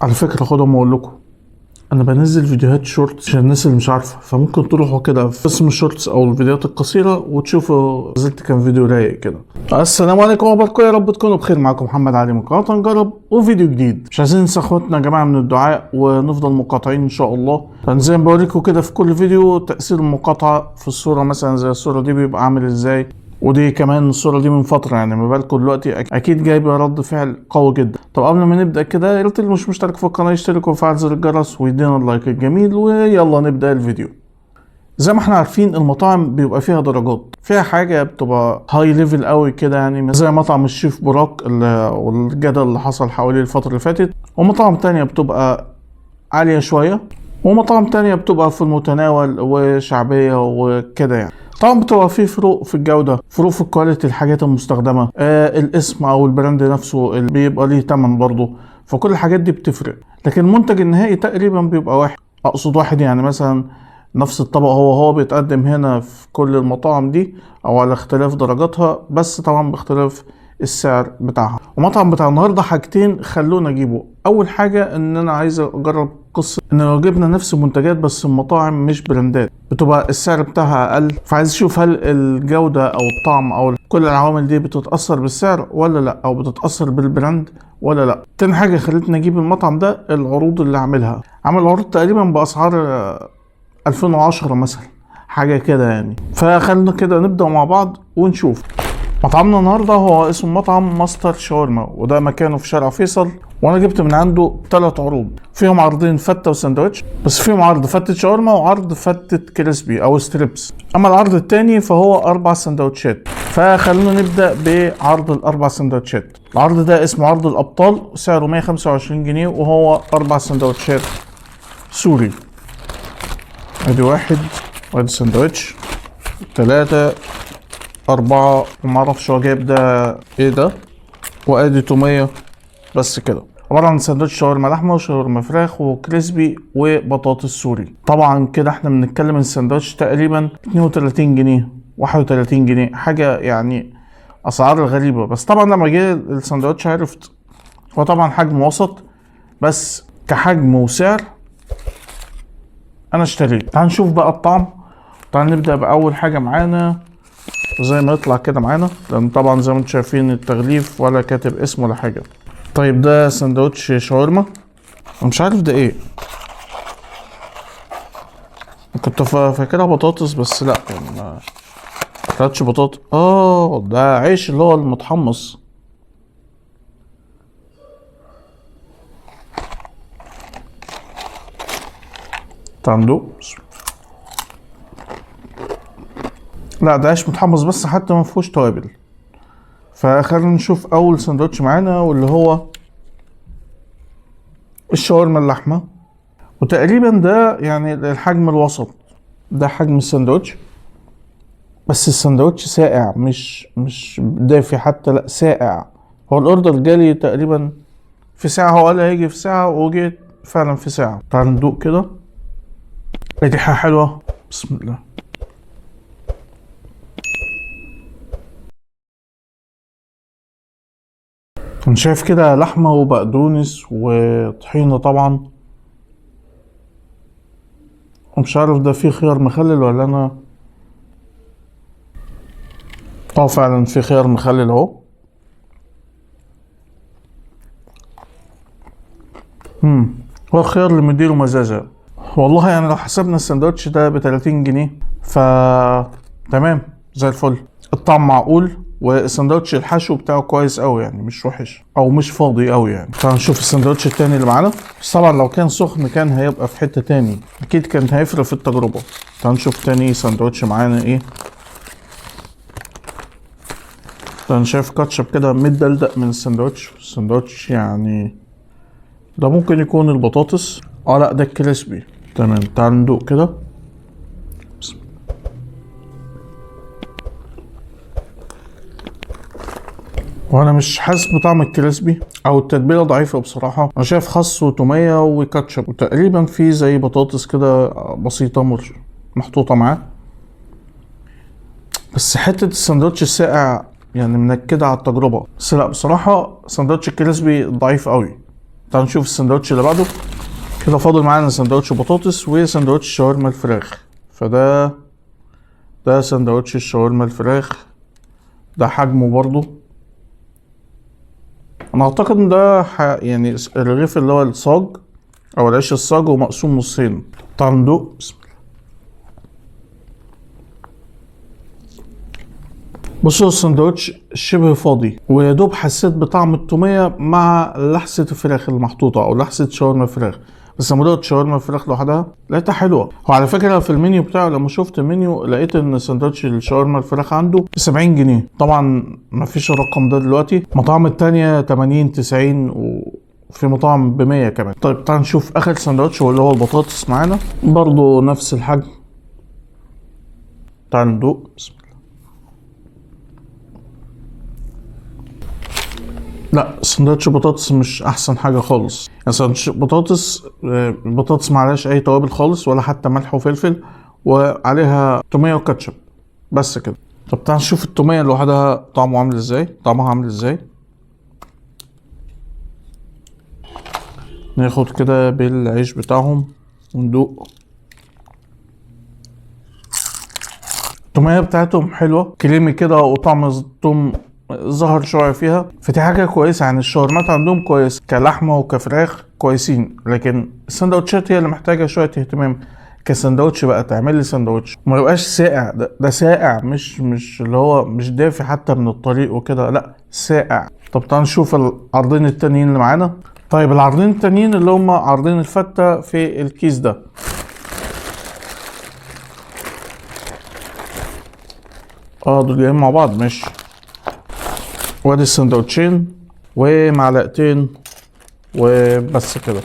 على فكرة خدهم واقول لكم، انا بنزل فيديوهات شورتس عشان الناس اللي مش عارفه، فممكن تروحوا كده في اسم الشورتس او الفيديوهات القصيره وتشوفوا نزلت كام فيديو رايق كده. السلام عليكم وبركاته، يا رب تكونوا بخير. معاكم محمد علي من قناه نجرب وفيديو جديد. مش عايزين ننسى اخواتنا يا جماعه من الدعاء ونفضل مقاطعين ان شاء الله. فزي ما بوريكم كده في كل فيديو تاثير المقاطعه في الصوره، مثلا زي الصوره دي بيبقى عامل ازاي، ودي كمان الصورة دي من فترة، يعني ما بالكم دلوقتي أكيد جايبة رد فعل قوي جدا. طب قبل ما نبدأ كده، يا ريت اللي مش مشترك في القناة يشترك ويفعل زر الجرس ويدينا اللايك الجميل، ويلا نبدأ الفيديو. زي ما احنا عارفين المطاعم بيبقى فيها درجات، فيها حاجة بتبقى هاي ليفل قوي كده، يعني زي مطعم الشيف براك والجدل اللي حصل حواليه الفترة اللي فاتت، ومطاعم تانية بتبقى عالية شوية، ومطاعم تانية بتبقى في المتناول وشعبية وكده يعني. طبعا بتبقى في فروق في الجودة، فروق في الكواليتي، الحاجات المستخدمة، الاسم او البراند نفسه اللي بيبقى ليه تمن برضه، فكل الحاجات دي بتفرق. لكن المنتج النهائي تقريبا بيبقى واحد، اقصد واحد يعني مثلا نفس الطبق هو بيتقدم هنا في كل المطاعم دي، او على اختلاف درجاتها، بس طبعا باختلاف السعر بتاعها. ومطعم بتاع النهارده حاجتين خلونا اجيبه. اول حاجه ان انا عايز اجرب قصه ان لو جبنا نفس المنتجات بس المطاعم مش براندات بتبقى السعر بتاعها اقل، فعايز اشوف هل الجوده او الطعم او كل العوامل دي بتتاثر بالسعر ولا لا، او بتتاثر بالبراند ولا لا. تاني حاجه خلتني اجيب المطعم ده العروض اللي عاملها، عامل عروض تقريبا باسعار 2010 مثلا، حاجه كده يعني. فخلينا كده نبدا مع بعض ونشوف. مطعمنا النهارده هو اسمه مطعم ماستر شاورما، وده مكانه في شارع فيصل، وانا جبت من عنده 3 عروض، فيهم عرضين فته وساندوتش، بس فيهم عرض فته شاورما وعرض فته كريسبي او ستريبس. اما العرض التاني فهو 4 سندوتشات. فخلونا نبدا بعرض ال4 سندوتشات. العرض ده اسمه عرض الابطال، سعره 125 جنيه، وهو 4 سندوتشات سوري. ادي واحد، وادي سندوتش، 3، 4، ومعرفش هو جايب ده ايه ده، وادي تومية. بس كده عبارة عن سندوتش شاورما لحمة وشاورما فراخ وكريسبي وبطاطس سوري. طبعا كده احنا بنتكلم السندوتش تقريبا 32 جنيه 31 جنيه، حاجة يعني اسعار غريبة. بس طبعا لما جه السندوتش عرفت هو طبعا حجم وسط، بس كحجم وسعر انا اشتريت. تعال نشوف بقى الطعم. تعال نبدأ بأول حاجة معانا، زي ما يطلع كده معانا، لان طبعا زي ما انتم شايفين التغليف ولا كاتب اسم ولا حاجه. طيب ده سندوتش شاورما، مش عارف ده ايه، كنت فاكرها بطاطس بس لا، يعني ما كانتش بطاطس. ده عيش اللي هو المتحمص. ندوق. لا ده عيش متحمص بس، حتى ما فيهوش توابل. فخلينا نشوف اول سندوتش معانا، واللي هو الشاورما اللحمه، وتقريبا ده يعني الحجم الوسط، ده حجم السندوتش. بس السندوتش ساقع، مش دافي حتى، لا ساقع. هو الاوردر جالي تقريبا في ساعة، هو قال هيجي في ساعة وجيت فعلا في ساعة. تعال ندوق كده. ريحة حلوة، بسم الله. انا شايف كده لحمة وبقدونس وطحينة طبعا، ومش عارف ده فيه خيار مخلل ولا انا. فعلا في خيار مخلل اهو. هو الخيار اللي مديله مزازة. والله يعني لو حسبنا السندوتش ده ب30 جنيه تمام زي الفل. الطعم معقول، والسندوتش الحشو بتاعه كويس قوي، يعني مش وحش او مش فاضي قوي يعني. تعال نشوف السندوتش التاني اللي معانا. بس طبعا لو كان سخن كان هيبقى في حتة تاني، اكيد كان هيفرق في التجربة. تعال نشوف تاني سندوتش معانا ايه. انا شايف كاتشب كده متدلدق من السندوتش يعني ده ممكن يكون البطاطس. لا ده الكريسبي. تمام تعال ندوق كده. وانا مش حاسس بطعم الكريسبي، او التتبيله ضعيفه بصراحه. انا شايف خس وتوميه وكاتشب، وتقريبا في زي بطاطس كده بسيطه محطوطه معاه. بس حته السندوتش الساقع يعني منكده على التجربه. بس لا بصراحه سندوتش الكريسبي ضعيف قوي، تعالوا نشوف السندوتش اللي بعده. كده فاضل معانا سندوتش بطاطس وسندوتش شاورما الفراخ. ده سندوتش الشاورما الفراخ، ده حجمه برضو. انا اعتقد ان ده يعني الرغيف اللي هو الصاج او العيش الصاج ومقسوم نصين. تعالوا ندوق. بسم الله. بصوا السندوتش شبه فاضي ويا دوب حسيت بطعم التوميه مع لحسه الفراخ اللي محطوطه او لحسه شاورما الفراخ، بس لما دوقت شاورما الفراخ لوحدها لقيتها حلوه. وعلى فكره في المنيو بتاعه لما شفت المنيو لقيت ان سندوتش الشاورما الفراخ عنده ب 70 جنيه. طبعا ما فيش الرقم ده دلوقتي، مطاعم التانية 80 90 وفي مطاعم ب 100 كمان. طيب تعال نشوف اخر سندوتش واللي هو البطاطس معانا، برضو نفس الحجم. تعال ندوق. بسم الله. لا سندوتش بطاطس مش احسن حاجه خالص. يعني سندوتش بطاطس معلهاش اي توابل خالص ولا حتى ملح وفلفل، وعليها توميه وكاتشب بس كده. طب تعال نشوف التوميه لوحدها طعمها عامل ازاي. ناخد كده بالعيش بتاعهم وندوق. التوميه بتاعتهم حلوه كريمي كده وطعم الثوم ظهر شويه فيها، فدي حاجه كويسه. يعني الشاورمات عندهم كويس كلحمه وكفراخ كويسين، لكن السندوتشات هي اللي محتاجه شويه اهتمام. كسندوتش بقى تعمل لي سندوتش وما يبقاش ساقع، ده ساقع مش اللي هو مش دافي حتى من الطريق وكده، لا ساقع. طب تعال نشوف العرضين التانيين اللي معانا. طيب العرضين التانيين اللي هم عرضين الفته في الكيس ده. دول جايين مع بعض ماشي. وادي السندوتشين ومعلقتين وبس كده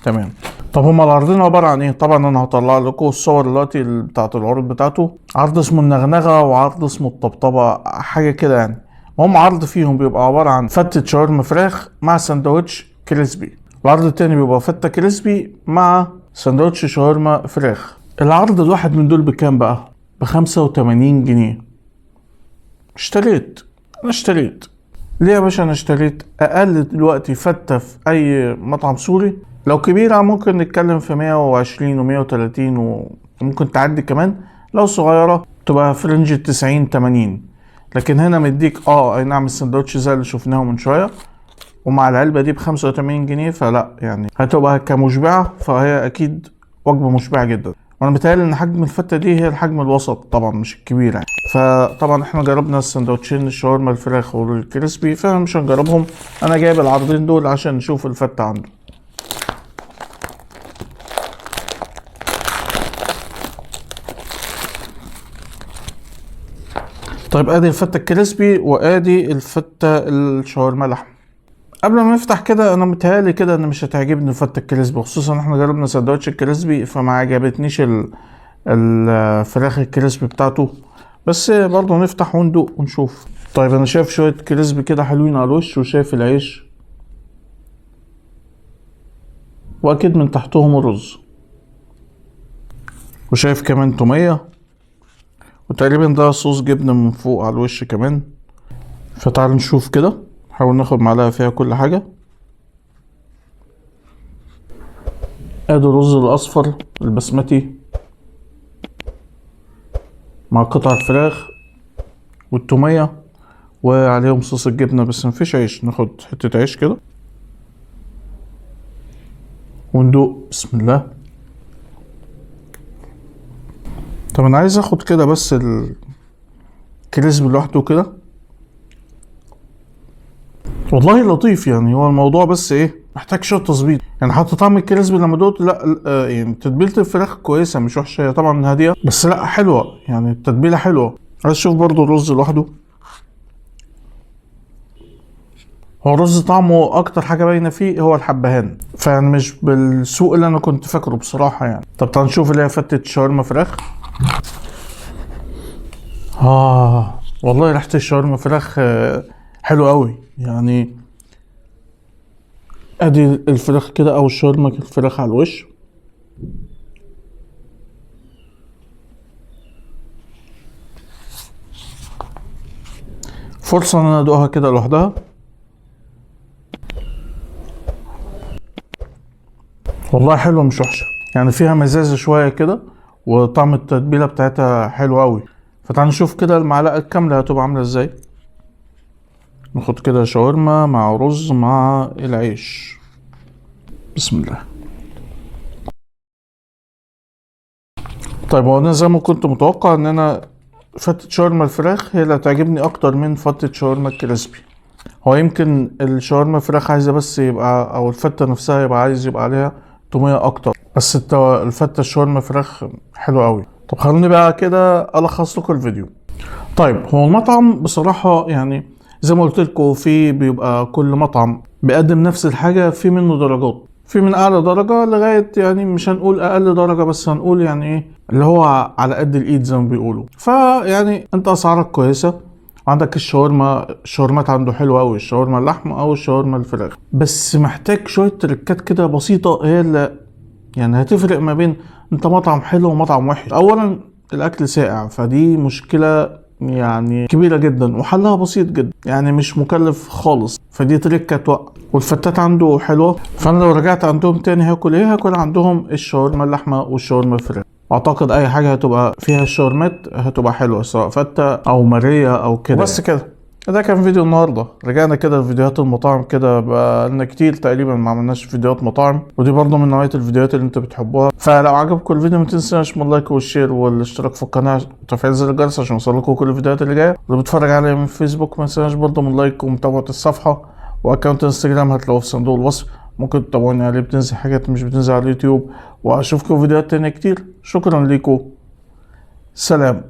تمام. طب هما العرضين عباره عن ايه؟ طبعا انا هطلع لكم الصور دلوقتي بتاعت العروض بتاعته. عرض اسمه النغنغه وعرض اسمه الطبطبه حاجه كده يعني. هم عرض فيهم بيبقى عباره عن فتة شاورما فراخ مع سندوتش كريسبي، العرض التاني بيبقى فتة كريسبي مع سندوتش شاورما فراخ. العرض الواحد من دول بكام بقى؟ ب85 جنيه. انا اشتريت ليه يا باشا؟ انا اشتريت اقل دلوقتي فتة في اي مطعم سوري، لو كبيرة ممكن نتكلم في 120 و130 وممكن تعدي كمان، لو صغيرة تبقى في رينج 90 80. لكن هنا مديك اي نعم السندوتش زي اللي شفناه من شوية ومع العلبة دي ب85 جنيه، فلا يعني هتبقى كمشبعة، فهي اكيد وجبة مشبعة جدا. وانا متهيألي ان حجم الفتة دي هي الحجم الوسط طبعا مش الكبير يعني. فطبعا احنا جربنا السندوتشين الشاورما الفراخ والكريسبي فمش هنجربهم. انا جايب العرضين دول عشان نشوف الفتة عنده. طيب ادي الفتة الكريسبي وادي الفتة الشاورما لحم. قبل ما نفتح كده انا متهيألي كده ان مش هتعجبني الفتة الكريسبي، خصوصا احنا جربنا سندوتش الكريسبي فما عجبتنيش الفراخ الكريسبي بتاعته، بس برضه نفتح وندوق ونشوف. طيب انا شايف شوية كريسبي كده حلوين على الوش، وشايف العيش، واكيد من تحتهم الرز، وشايف كمان تومية، وتقريبا ده صوص جبنة من فوق على الوش كمان. فتعال نشوف كده، نحاول ناخد معلقة فيها كل حاجة. ادي الرز الاصفر البسمتي مع قطع الفراخ والتومية وعليهم صوص الجبنة، بس مفيش عيش. ناخد حتة عيش كده وندوق. بسم الله. طب انا عايز اخد كده بس الكريسبي لوحده كده، والله لطيف يعني. هو الموضوع بس ايه، محتاج شويه تظبيط يعني. حتى طعم الكريسبي لما دوت لا يعني تتبيله الفراخ كويسه مش وحشه، هي طبعا هاديه بس لا حلوه يعني، التتبيله حلوه. عايز اشوف برضو الرز لوحده. هو الرز طعمه اكتر حاجه باينه فيه هو الحبهان، فيعني مش بالسوق اللي انا كنت فاكره بصراحه يعني. طب تعال نشوف اللي هي فتة شاورما فراخ. والله ريحه الشاورما فراخ حلو قوي يعني. ادي الفراخ كده او الشاورما الفراخ على الوش. فرصة ان انا ادوقها كده لوحدها. والله حلوة مش وحشة، يعني فيها مزازة شوية كده، وطعم التتبيلة بتاعتها حلو قوي. فتعال نشوف كده المعلقة الكاملة هتبقى عاملة ازاي. ناخد كده شاورما مع رز مع العيش. بسم الله. طيب هو انا زي ما كنت متوقع ان انا فتة شاورما الفراخ هي اللي هتعجبني اكتر من فتة شاورما الكريسبي. هو يمكن الشاورما الفراخ عايزة بس يبقى، او الفتة نفسها يبقى عايز يبقى عليها تومية اكتر، بس الفتة الشاورما فراخ حلو قوي. طب خلوني بقى كده الخص لكم الفيديو. طيب هو المطعم بصراحة يعني زي ما قلت لكم، في بيبقى كل مطعم بيقدم نفس الحاجة، في منه درجات، في من اعلى درجة لغاية يعني مش هنقول اقل درجة، بس هنقول يعني ايه اللي هو على قد الايد زي ما بيقولوا. فيعني انت اسعارك كويسة، عندك الشاورمات عنده حلوة أوي، الشاورما اللحمة أو الشاورما الفراخ، بس محتاج شوية تركات كده بسيطة هي اللي يعني هتفرق ما بين انت مطعم حلو ومطعم وحش. أولا الأكل ساقع، فدي مشكلة يعني كبيرة جدا، وحلها بسيط جدا، يعني مش مكلف خالص، فدي تركة توقع. والفتات عنده حلوة، فأنا لو رجعت عندهم تاني هاكل ايه؟ هاكل عندهم الشاورما اللحمة والشاورما الفراخ. اعتقد اي حاجه هتبقى فيها الشاورمات هتبقى حلوه، سواء فته او ماريه او كده. بس كده، ده كان فيديو النهارده. رجعنا كده لفيديوهات المطاعم، كده بقالنا كتير تقريبا ما عملناش فيديوهات مطاعم، ودي برضه من نوعيه الفيديوهات اللي انت بتحبوها. فلو عجبكم الفيديو ما تنساش من اللايك والشير والاشتراك في القناه وتفعيل زر الجرس عشان يوصلكوا كل الفيديوهات اللي جايه. واللي بيتفرج عليا من فيسبوك ما تنساش برضه من لايك ومتابعه الصفحه، واكونت انستجرام هتلاقوه في صندوق الوصف، ممكن تتابعوني عليه، بتنزل حاجات مش بتنزل على اليوتيوب. واشوفكم فيديوهات تانية كتير. شكرا لكم، سلام.